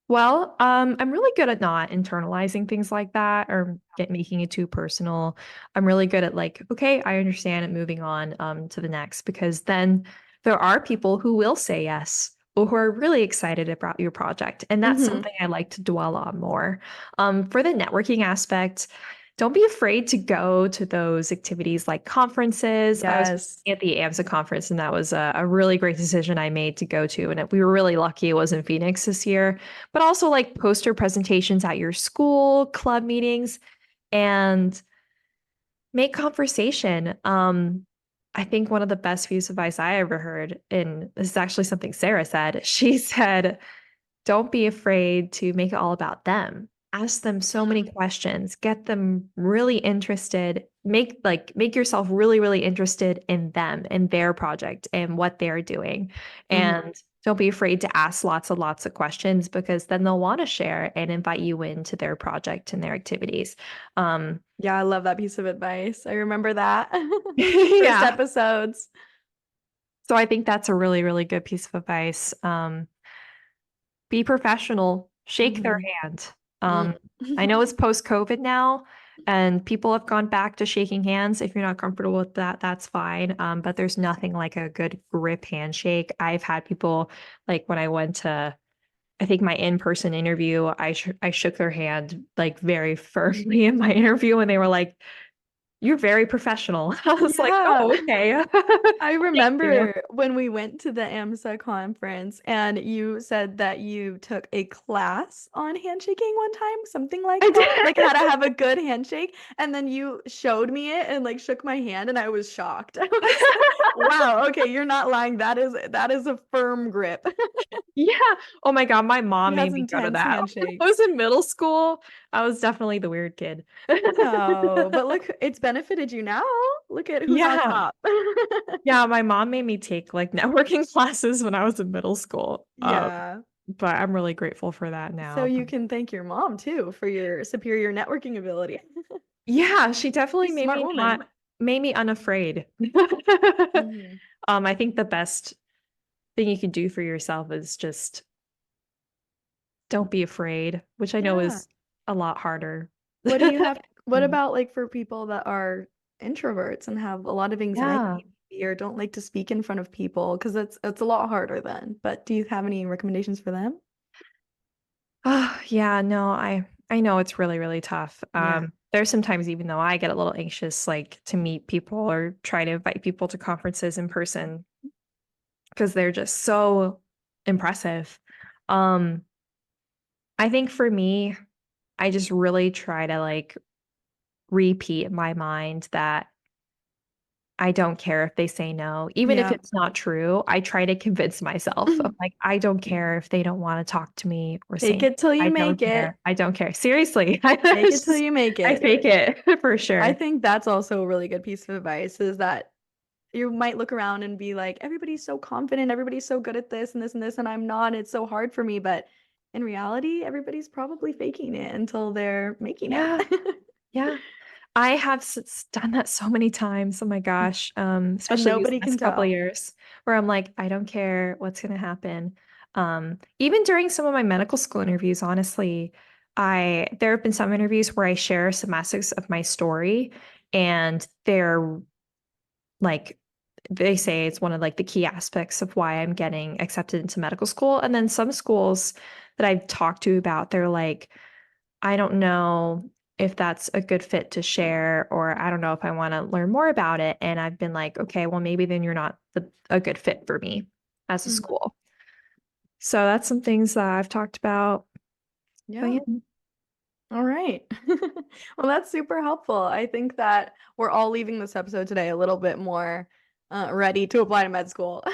Well, I'm really good at not internalizing things like that or making it too personal. I'm really good at like, okay, I understand and moving on to the next because then there are people who will say yes or who are really excited about your project. And that's Hmm. something I like to dwell on more. For the networking aspect, don't be afraid to go to those activities like conferences. I was Yes. at the AMSA conference, and that was a really great decision I made to go to. And we were really lucky it was in Phoenix this year, but also like poster presentations at your school, club meetings, and make conversation. I think one of the best piece of advice I ever heard, and this is actually something Sarah said, she said, don't be afraid to make it all about them. Ask them so many questions, get them really interested, make yourself really, really interested in them and their project and what they're doing. Hmm. And Don't be afraid to ask lots and lots of questions because then they'll want to share and invite you into their project and their activities. Um, Yeah, I love that piece of advice. I remember that. First yeah. episodes. So I think that's a really, really good piece of advice. Be professional, shake their Hmm. hand. Mm. I know it's post-COVID now, and people have gone back to shaking hands. If you're not comfortable with that, that's fine. But there's nothing like a good grip handshake. I've had people like when I went to, I think my in-person interview, I shook their hand like very firmly in my interview, and they were like, "You're very professional." I was like, Yeah. "Oh, okay." I Thank you. remember when we went to the AMSA conference and you said that you took a class on handshaking one time, something like I that, like how to did. have a good handshake. And then you showed me it and like shook my hand and I was shocked. I was like, wow, okay, you're not lying. That is a firm grip. Yeah. Oh my God, my He mom has made me go to intense that. When I was handshakes. in middle school. I was definitely the weird kid. Oh, but look, it's benefited you now. Look at who's on Yeah. top. Yeah, my mom made me take like networking classes when I was in middle school. Yeah. But I'm really grateful for that So now. you But can thank your mom too for your superior networking ability. yeah, she definitely She's a smart woman. made me unafraid. Hmm. I think the best thing you can do for yourself is just don't be afraid, which I know Yeah. is a lot harder. What do you have? What Mm. about like for people that are introverts and have a lot of Yeah. anxiety maybe, or don't like to speak in front of people? Because it's a lot harder then. But do you have any recommendations for them? Oh, yeah, no, I know it's really, really tough. Yeah. There's sometimes even though I get a little anxious, like to meet people or try to invite people to conferences in person because they're just so impressive. Um, I think for me, I just really try to like repeat in my mind that I don't care if they say no. Even if Yeah. it's not true, I try to convince myself of like, I don't care if they don't want to talk to me or Fake say, it till I you don't make it. care. I don't care. Seriously. Fake it till you make I it. fake it for I sure. think that's also a really good piece of advice is that you might look around and be like, everybody's so confident, everybody's so good at this and this and this, and I'm not. It's so hard for me. But in reality, everybody's probably faking it until they're making it. Yeah. Yeah. I have done that so many times. Oh my gosh. And Especially these nobody can last couple of tell. years where I'm like, I don't care what's going to happen. Even during some of my medical school interviews, honestly, there have been some interviews where I share some aspects of my story and they're like, they say it's one of like the key aspects of why I'm getting accepted into medical school. And then some schools that I've talked to about, they're like, I don't know if that's a good fit to share, or I don't know if I want to learn more about it. And I've been like, okay, well, maybe then you're not a good fit for me as a Mhm. school. So that's some things that I've talked about. But Yeah. yeah. All right. Well, that's super helpful. I think that we're all leaving this episode today a little bit more ready to apply to med school.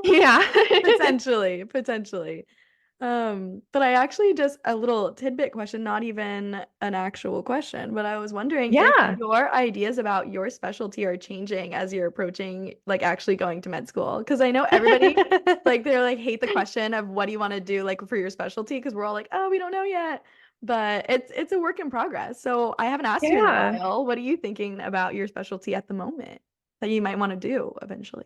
Yeah. Potentially, potentially. But I actually just a little tidbit question, not even an actual question, but I was wondering if Yeah. your ideas about your specialty are changing as you're approaching like actually going to med school. Because I know everybody like they're like hate the question of what do you want to do like for your specialty because we're all like, oh, we don't know yet. But it's a work in progress. So I haven't asked you in a Yeah. while. What are you thinking about your specialty at the moment that you might want to do eventually?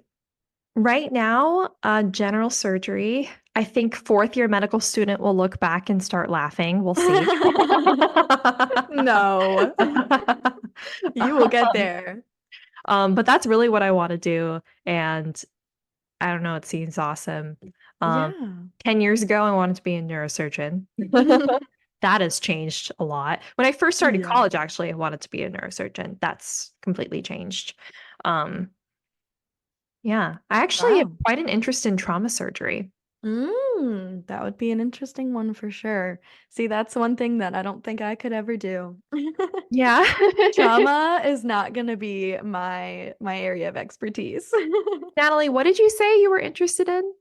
Right now, general surgery. I think fourth year medical student will look back and start laughing. We'll see. No, you will get there. But that's really what I want to do. And I don't know, it seems awesome. Um, Yeah. 10 years ago, I wanted to be a neurosurgeon. That has changed a lot. When I first started Yeah. college, actually, I wanted to be a neurosurgeon. That's completely changed. Um, yeah, I actually have Wow. quite an interest in trauma surgery. That would be an interesting one for sure. See, that's one thing that I don't think I could ever do. Yeah. Trauma is not going to be my area of expertise. Natalie, what did you say you were interested in?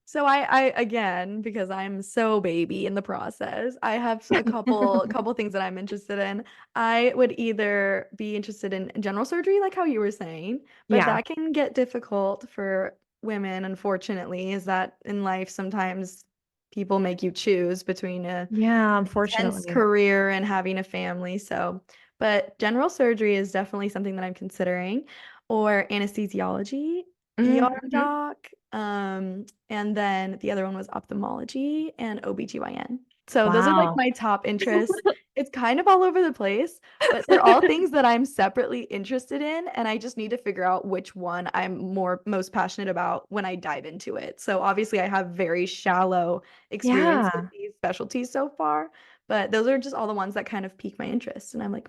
So I again, because I'm so baby in the process, I have a couple things that I'm interested in. I would either be interested in general surgery, like how you were saying, but Yeah. that can get difficult for women, unfortunately, is that in life sometimes people make you choose between a Yeah, intense unfortunately. career and having a family. So, but general surgery is definitely something that I'm considering, or anesthesiology, ER Hmm. doc, and then the other one was ophthalmology and OBGYN. So those are like Wow. my top interests. It's kind of all over the place, but they're all things that I'm separately interested in, and I just need to figure out which one I'm most passionate about when I dive into it. So obviously I have very shallow experience with Yeah. these specialties so far, but those are just all the ones that kind of pique my interest. And I'm like,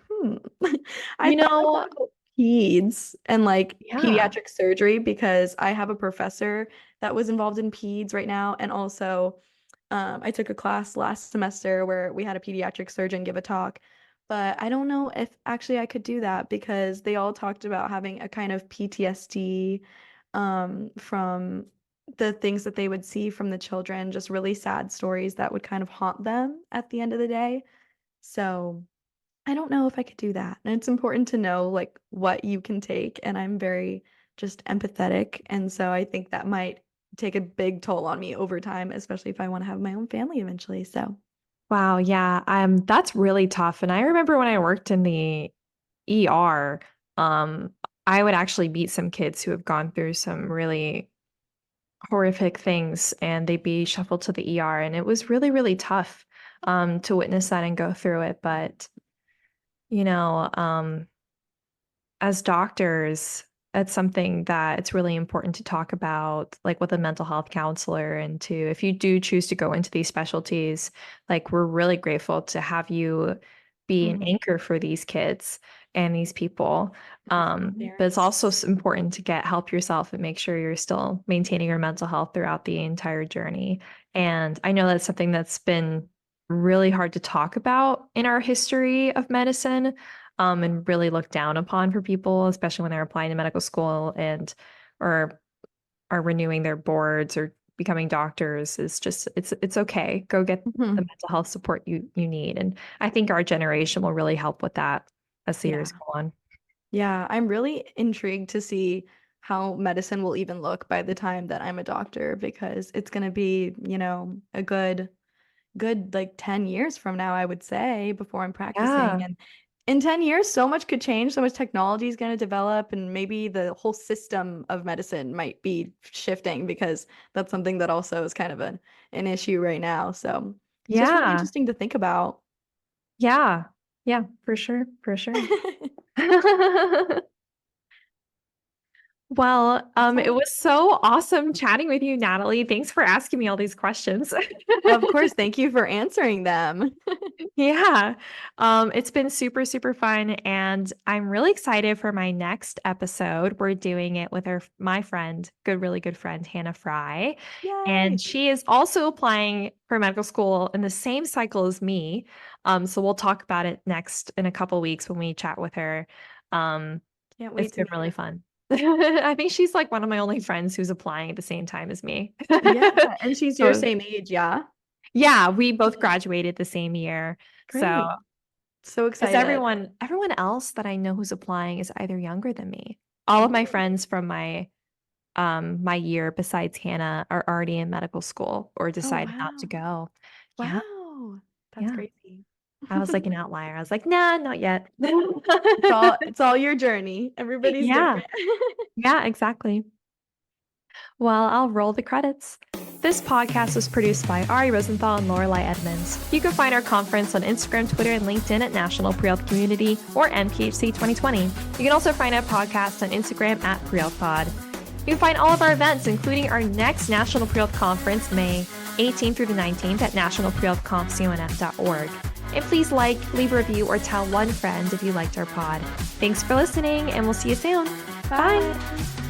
I You thought know, about peds and like yeah. pediatric surgery because I have a professor that was involved in peds right now. And also, I took a class last semester where we had a pediatric surgeon give a talk. But I don't know if actually I could do that because they all talked about having a kind of PTSD from the things that they would see from the children, just really sad stories that would kind of haunt them at the end of the day. So I don't know if I could do that. And it's important to know like what you can take. And I'm very just empathetic. And so I think that might take a big toll on me over time, especially if I want to have my own family eventually. So, Wow, yeah. That's really tough. And I remember when I worked in the ER, um, I would actually meet some kids who have gone through some really horrific things and they'd be shuffled to the ER. And it was really, really tough to witness that and go through it. But, you know, as doctors, it's something that it's really important to talk about, like with a mental health counselor, and to, if you do choose to go into these specialties, like we're really grateful to have you be an mhm. anchor for these kids and these people. And for the But it's parents. also important to get help yourself and make sure you're still maintaining your mental health throughout the entire journey. And I know that's something that's been really hard to talk about in our history of medicine, and really looked down upon for people, especially when they're applying to medical school and or are renewing their boards or becoming doctors. Is just it's okay. Go get the Mhm. mental health support you need. And I think our generation will really help with that as the Yeah. years go on. Yeah. I'm really intrigued to see how medicine will even look by the time that I'm a doctor because it's going to be, a good like 10 years from now, I would say, before I'm practicing. Yeah. And in 10 years, so much could change, so much technology is going to develop, and maybe the whole system of medicine might be shifting because that's something that also is kind of an issue right now. So it's just really Yeah. interesting to think about. Yeah. Yeah, for sure. For sure. Well, That's it all. was so awesome chatting with you, Natalie. Thanks for asking me all these questions. Of course, thank you for answering them. Yeah. It's been super, super fun. And I'm really excited for my next episode. We're doing it with my friend, really good friend, Hannah Fry. And Yay. she is also applying for medical school in the same cycle as me. So we'll talk about it next in a couple weeks when we chat with her. Um, Can't it's wait to been meet really her. fun. I think she's like one of my only friends who's applying at the same time as me. Yeah, and she's your So same age, yeah? yeah, we both Yeah. graduated the same year. So Great. So because excited. everyone else that I know who's applying is either younger than me. All of my friends from my year besides Hannah are already in medical school or Oh, decided not to wow. go. Yeah, Wow. That's yeah. crazy. I was like an outlier. I was like, nah, not yet. It's all your journey. Everybody's Yeah, different. yeah, exactly. Well, I'll roll the credits. This podcast was produced by Ari Rosenthal and Lorelei Edmonds. You can find our conference on Instagram, Twitter, and LinkedIn at National Pre-Health Community or NPHC 2020. You can also find our podcast on Instagram at PreHealthPod. You can find all of our events, including our next National Pre-Health Conference, May 18th through the 19th at nationalprehealthconf.org. And please leave a review, or tell one friend if you liked our pod. Thanks for listening, and we'll see you soon. Bye. Bye.